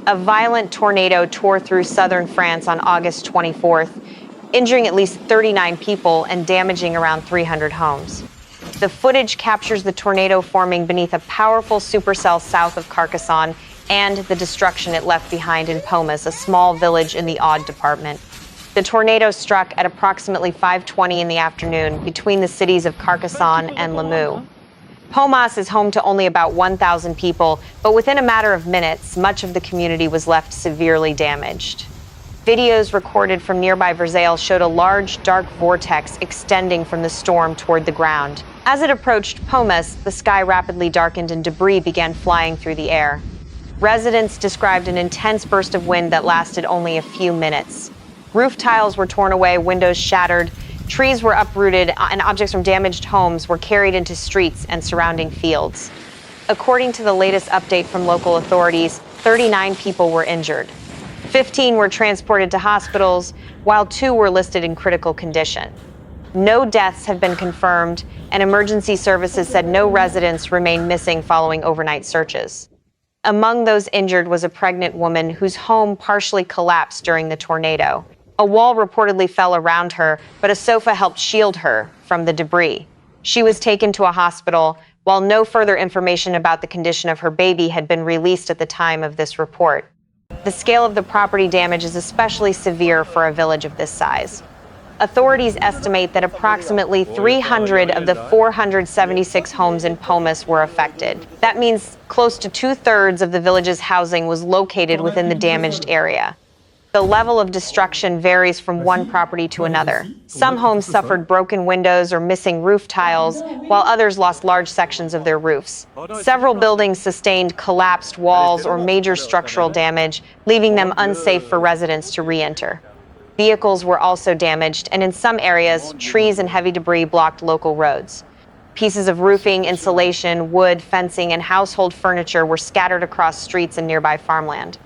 A violent tornado tore through southern France on August 24th, injuring at least 39 people and damaging around 300 homes. The footage captures the tornado forming beneath a powerful supercell south of Carcassonne and the destruction it left behind in Pomas, a small village in the Aude department. The tornado struck at approximately 5:20 in the afternoon between the cities of Carcassonne and Limoux. Pomas is home to only about 1,000 people, but within a matter of minutes, much of the community was left severely damaged. Videos recorded from nearby Versailles showed a large, dark vortex extending from the storm toward the ground. As it approached Pomas, the sky rapidly darkened and debris began flying through the air. Residents described an intense burst of wind that lasted only a few minutes. Roof tiles were torn away, windows shattered, trees were uprooted, and objects from damaged homes were carried into streets and surrounding fields. According to the latest update from local authorities, 39 people were injured. 15 were transported to hospitals, while 2 were listed in critical condition. No deaths have been confirmed, and emergency services said no residents remain missing following overnight searches. Among those injured was a pregnant woman whose home partially collapsed during the tornado. A wall reportedly fell around her, but a sofa helped shield her from the debris. She was taken to a hospital, while no further information about the condition of her baby had been released at the time of this report. The scale of the property damage is especially severe for a village of this size. Authorities estimate that approximately 300 of the 476 homes in Pomas were affected. That means close to 2/3 of the village's housing was located within the damaged area. The level of destruction varies from one property to another. Some homes suffered broken windows or missing roof tiles, while others lost large sections of their roofs. Several buildings sustained collapsed walls or major structural damage, leaving them unsafe for residents to re-enter. Vehicles were also damaged, and in some areas, trees and heavy debris blocked local roads. Pieces of roofing, insulation, wood, fencing, and household furniture were scattered across streets and nearby farmland.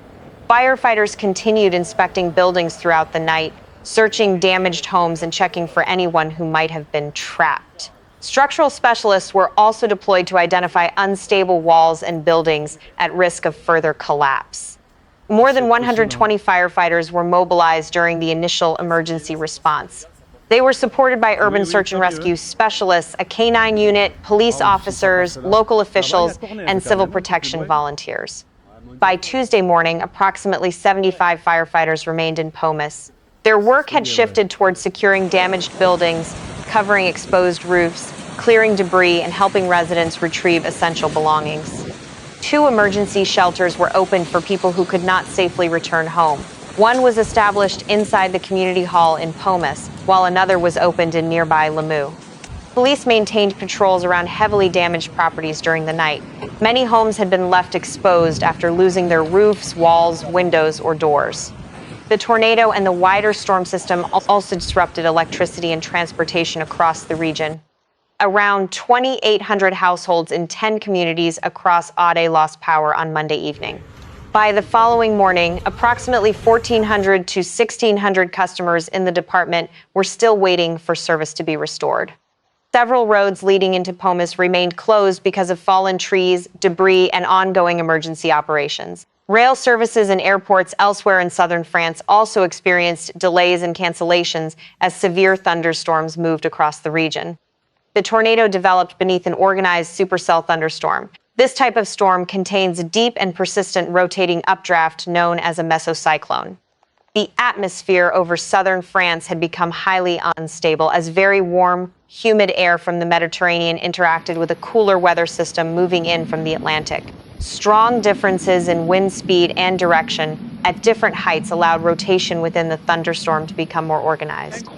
Firefighters continued inspecting buildings throughout the night, searching damaged homes and checking for anyone who might have been trapped. Structural specialists were also deployed to identify unstable walls and buildings at risk of further collapse. More than 120 firefighters were mobilized during the initial emergency response. They were supported by urban search and rescue specialists, a canine unit, police officers, local officials, and civil protection volunteers. By Tuesday morning, approximately 75 firefighters remained in Pomas. Their work had shifted towards securing damaged buildings, covering exposed roofs, clearing debris, and helping residents retrieve essential belongings. 2 emergency shelters were opened for people who could not safely return home. One was established inside the community hall in Pomas, while another was opened in nearby Limoux. Police maintained patrols around heavily damaged properties during the night. Many homes had been left exposed after losing their roofs, walls, windows, or doors. The tornado and the wider storm system also disrupted electricity and transportation across the region. Around 2,800 households in 10 communities across Aude lost power on Monday evening. By the following morning, approximately 1,400 to 1,600 customers in the department were still waiting for service to be restored. Several roads leading into Pomas remained closed because of fallen trees, debris, and ongoing emergency operations. Rail services and airports elsewhere in southern France also experienced delays and cancellations as severe thunderstorms moved across the region. The tornado developed beneath an organized supercell thunderstorm. This type of storm contains a deep and persistent rotating updraft known as a mesocyclone. The atmosphere over southern France had become highly unstable as very warm, humid air from the Mediterranean interacted with a cooler weather system moving in from the Atlantic. Strong differences in wind speed and direction at different heights allowed rotation within the thunderstorm to become more organized.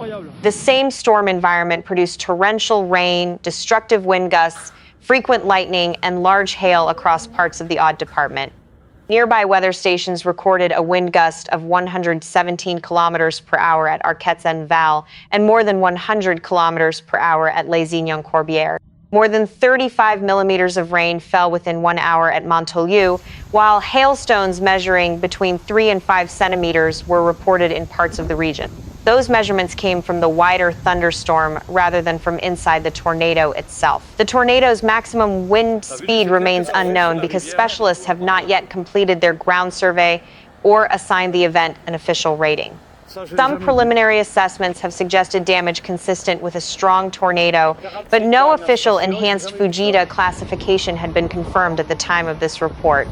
The same storm environment produced torrential rain, destructive wind gusts, frequent lightning, and large hail across parts of the Aude department. Nearby weather stations recorded a wind gust of 117 kilometers per hour at Carcassonne Val and more than 100 kilometers per hour at Les Ignons-Corbières. More than 35 millimeters of rain fell within 1 hour at Montolieu, while hailstones measuring between 3 and 5 centimeters were reported in parts of the region. Those measurements came from the wider thunderstorm rather than from inside the tornado itself. The tornado's maximum wind speed remains unknown because specialists have not yet completed their ground survey or assigned the event an official rating. Some preliminary assessments have suggested damage consistent with a strong tornado, but no official enhanced Fujita classification had been confirmed at the time of this report.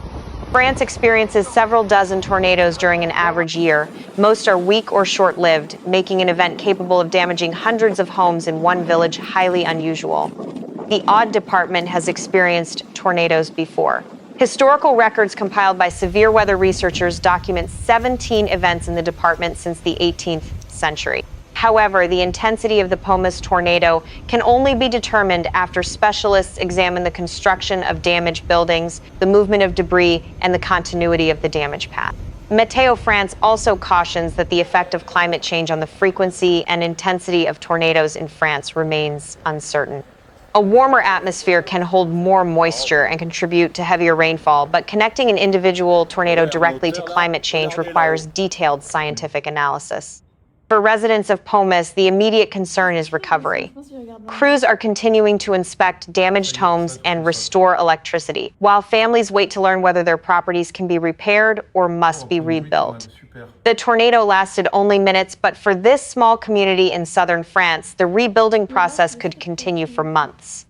France experiences several dozen tornadoes during an average year. Most are weak or short-lived, making an event capable of damaging hundreds of homes in one village highly unusual. The Aude department has experienced tornadoes before. Historical records compiled by severe weather researchers document 17 events in the department since the 18th century. However, the intensity of the Pomas tornado can only be determined after specialists examine the construction of damaged buildings, the movement of debris, and the continuity of the damage path. Meteo France also cautions that the effect of climate change on the frequency and intensity of tornadoes in France remains uncertain. A warmer atmosphere can hold more moisture and contribute to heavier rainfall, but connecting an individual tornado directly to climate change requires detailed scientific analysis. For residents of Pomas, the immediate concern is recovery. Crews are continuing to inspect damaged homes and restore electricity, while families wait to learn whether their properties can be repaired or must be rebuilt. The tornado lasted only minutes, but for this small community in southern France, the rebuilding process could continue for months.